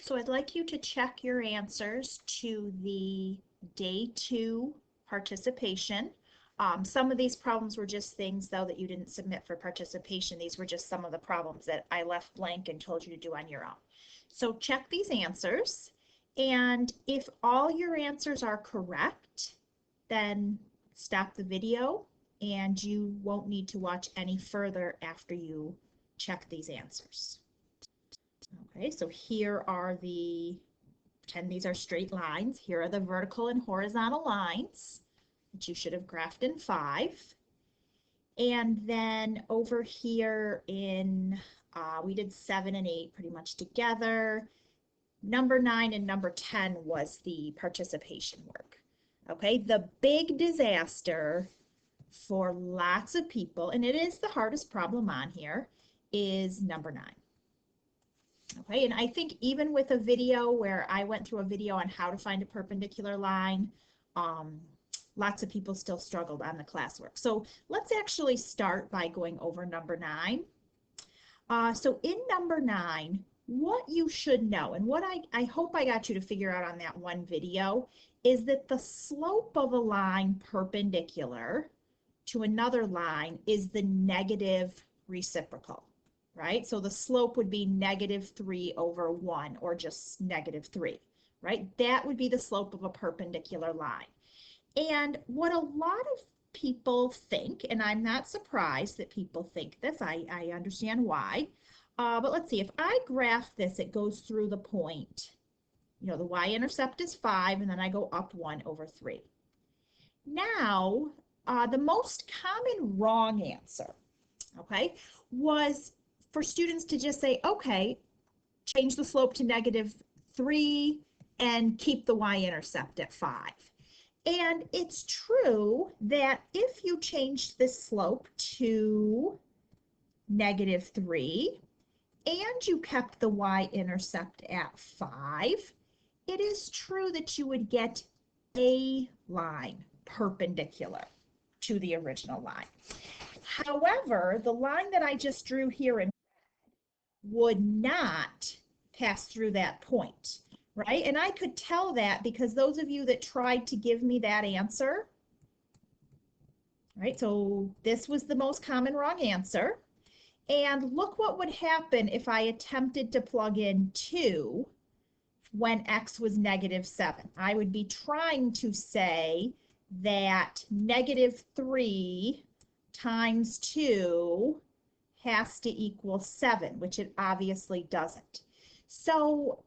So I'd like you to check your answers to the day 2 participation. Some of these problems were just things, though, that you didn't submit for participation. These were just some of the problems that I left blank and told you to do on your own. So check these answers, and if all your answers are correct, then stop the video and you won't need to watch any further after you check these answers. Okay, so here are pretend these are straight lines. Here are the vertical and horizontal lines, which you should have graphed in 5. And then over here we did 7 and 8 pretty much together. Number 9 and number 10 was the participation work. Okay, the big disaster for lots of people, and it is the hardest problem on here, is number 9. Okay, and I think even with a video where I went through a video on how to find a perpendicular line, lots of people still struggled on the classwork. So let's actually start by going over number 9. So in number 9, what you should know, and what I hope I got you to figure out on that one video, is that the slope of a line perpendicular to another line is the negative reciprocal, right? So the slope would be -3/1 or just -3, right? That would be the slope of a perpendicular line. And what a lot of people think, and I'm not surprised that people think this, I understand why, but let's see, if I graph this, it goes through the point, the y-intercept is 5, and then I go up 1/3. Now, the most common wrong answer, okay, was for students to just say, okay, change the slope to -3 and keep the y-intercept at 5. And it's true that if you changed this slope to -3 and you kept the y-intercept at 5, it is true that you would get a line perpendicular to the original line. However, the line that I just drew here in red would not pass through that point, right? And I could tell that because those of you that tried to give me that answer, right? So this was the most common wrong answer. And look what would happen if I attempted to plug in 2 when x was -7. I would be trying to say that -3 times 2 has to equal 7, which it obviously doesn't. So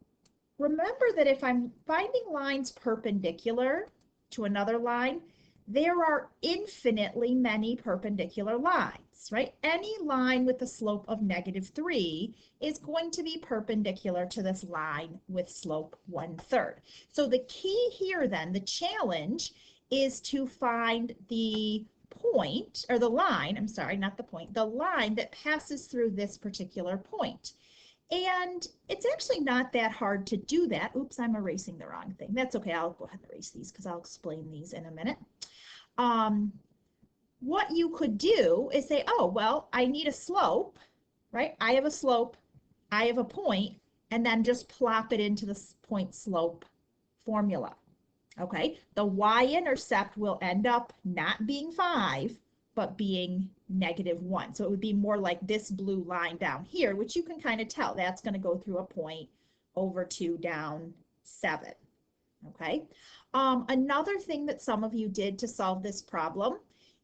remember that if I'm finding lines perpendicular to another line, there are infinitely many perpendicular lines, right? Any line with a slope of -3 is going to be perpendicular to this line with slope 1/3. So the key here then, the challenge, is to find the point, or the line, I'm sorry, not the point, the line that passes through this particular point. And it's actually not that hard to do that. Oops, I'm erasing the wrong thing. That's okay, I'll go ahead and erase these because I'll explain these in a minute. What you could do is say, oh, well, I need a slope, right? I have a slope, I have a point, and then just plop it into the point slope formula. Okay, the y-intercept will end up not being 5, but being -1. So it would be more like this blue line down here, which you can kind of tell that's going to go through a point over 2 down 7. Okay, another thing that some of you did to solve this problem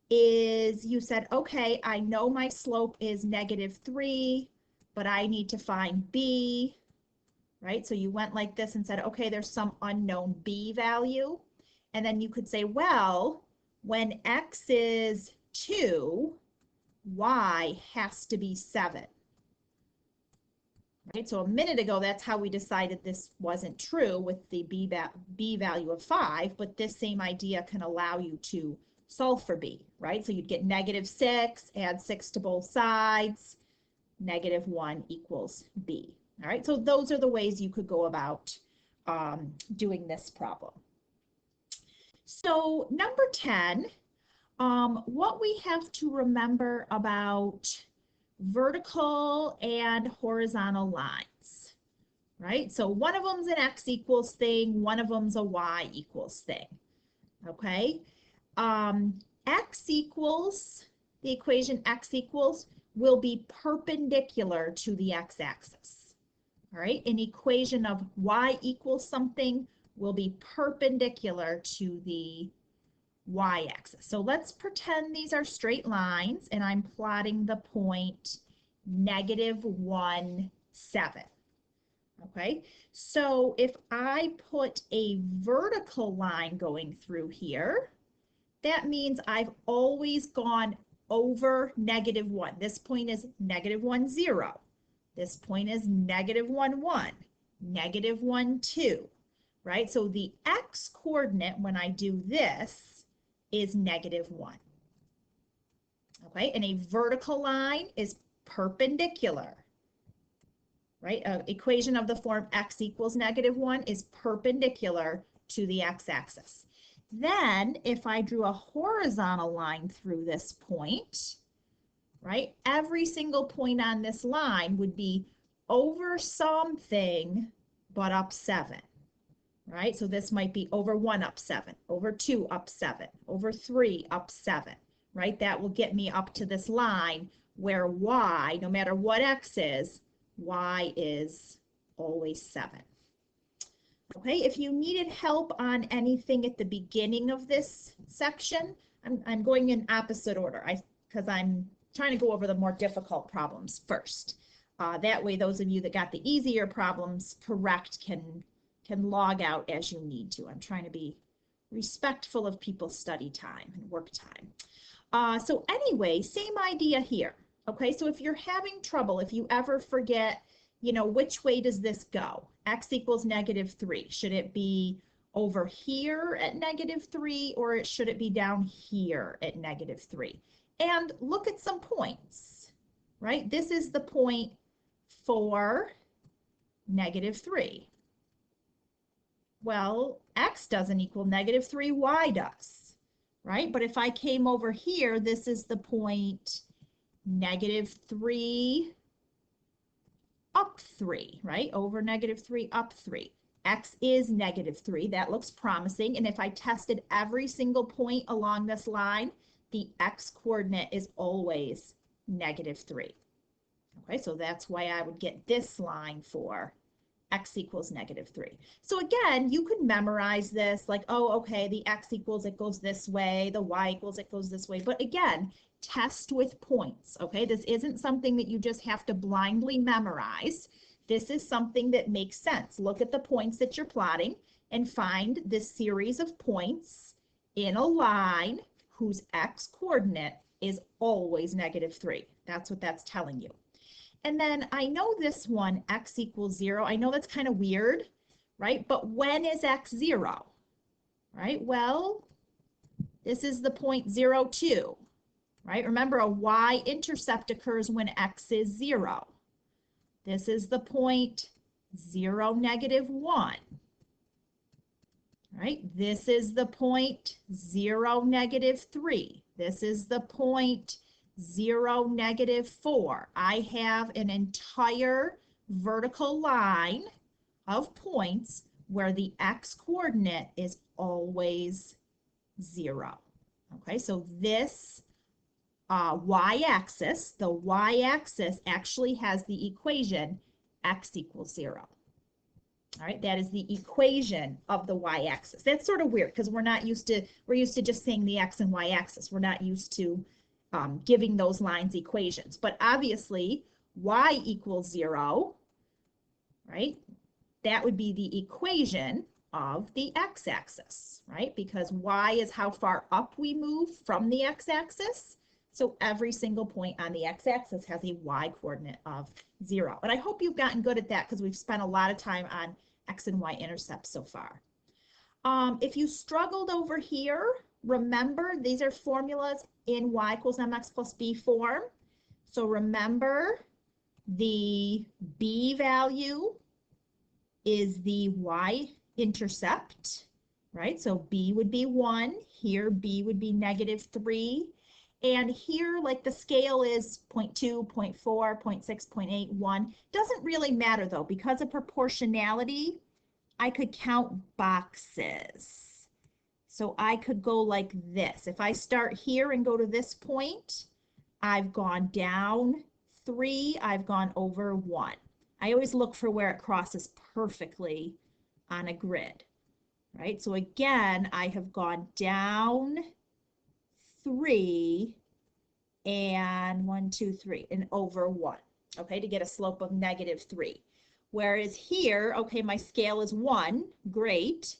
is you said, okay, I know my slope is -3, but I need to find b. Right? So you went like this and said, okay, there's some unknown b value. And then you could say, well, when x is 2, y has to be 7. Right? So a minute ago, that's how we decided this wasn't true with the b value of 5, but this same idea can allow you to solve for b, right? So you'd get -6, add 6 to both sides, -1 equals b. All right, so those are the ways you could go about doing this problem. So number 10, what we have to remember about vertical and horizontal lines, right? So one of them's an x equals thing, one of them's a y equals thing, okay? X equals, the equation x equals will be perpendicular to the x-axis, all right? An equation of y equals something will be perpendicular to the y-axis. So let's pretend these are straight lines and I'm plotting the point -1, 7. Okay, so if I put a vertical line going through here, that means I've always gone over -1. This point is -1, 0. This point is -1, 1, -1, 2, right? So the x coordinate when I do this is -1. Okay, and a vertical line is perpendicular, right? An equation of the form x equals -1 is perpendicular to the x-axis. Then if I drew a horizontal line through this point, right, every single point on this line would be over something but up 7, right? So this might be over 1 up 7, over 2 up 7, over 3 up 7, right? That will get me up to this line where y, no matter what x is, y is always 7. Okay, if you needed help on anything at the beginning of this section, I'm going in opposite order because I'm trying to go over the more difficult problems first. That way, those of you that got the easier problems correct can log out as you need to. I'm trying to be respectful of people's study time and work time. So anyway, same idea here. Okay, so if you're having trouble, if you ever forget, you know, which way does this go? X equals -3. Should it be over here at -3 or should it be down here at -3? And look at some points, right? This is the point for -3. Well, X doesn't equal -3, Y does, right? But if I came over here, this is the point -3 up 3, right? Over -3 up 3. X is -3. That looks promising. And if I tested every single point along this line, the X coordinate is always -3. Okay, so that's why I would get this line for X equals -3. So again, you could memorize this like, oh, okay, the X equals, it goes this way, the Y equals, it goes this way. But again, test with points, okay? This isn't something that you just have to blindly memorize. This is something that makes sense. Look at the points that you're plotting and find this series of points in a line whose X coordinate is always -3. That's what that's telling you. And then I know this one, X equals 0. I know that's kind of weird, right? But when is X 0, right? Well, this is the point 0, 2. Right? Remember, a y-intercept occurs when x is 0. This is the point 0, -1. Right? This is the point 0, -3. This is the point 0, -4. I have an entire vertical line of points where the x coordinate is always 0. Okay, so this y-axis, the y-axis actually has the equation x equals 0. All right, that is the equation of the y-axis. That's sort of weird because we're used to just saying the x and y-axis. We're not used to giving those lines equations. But obviously, y equals 0, right? That would be the equation of the x-axis, right? Because y is how far up we move from the x-axis. So every single point on the x-axis has a y-coordinate of 0. And I hope you've gotten good at that because we've spent a lot of time on x and y-intercepts so far. If you struggled over here, remember these are formulas in y equals mx plus b form. So remember the b value is the y-intercept, right? So b would be 1. Here b would be -3. And here, like the scale is 0.2, 0.4, 0.6, 0.8, 1. Doesn't really matter though, because of proportionality, I could count boxes. So I could go like this. If I start here and go to this point, I've gone down 3, I've gone over 1. I always look for where it crosses perfectly on a grid, right? So again, I have gone down 3 and 1, 2, 3 and over 1, okay, to get a slope of -3. Whereas here, okay, my scale is 1, great.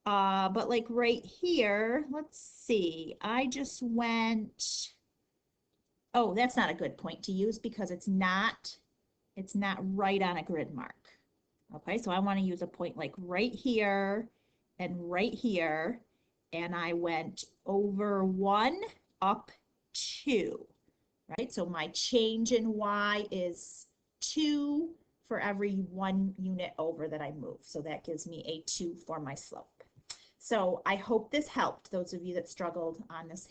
But like right here, let's see, I just went, oh, that's not a good point to use because it's not right on a grid mark. Okay, so I want to use a point like right here and right here, and I went over 1, up 2, right? So my change in y is 2 for every 1 unit over that I move. So that gives me a 2 for my slope. So I hope this helped those of you that struggled on this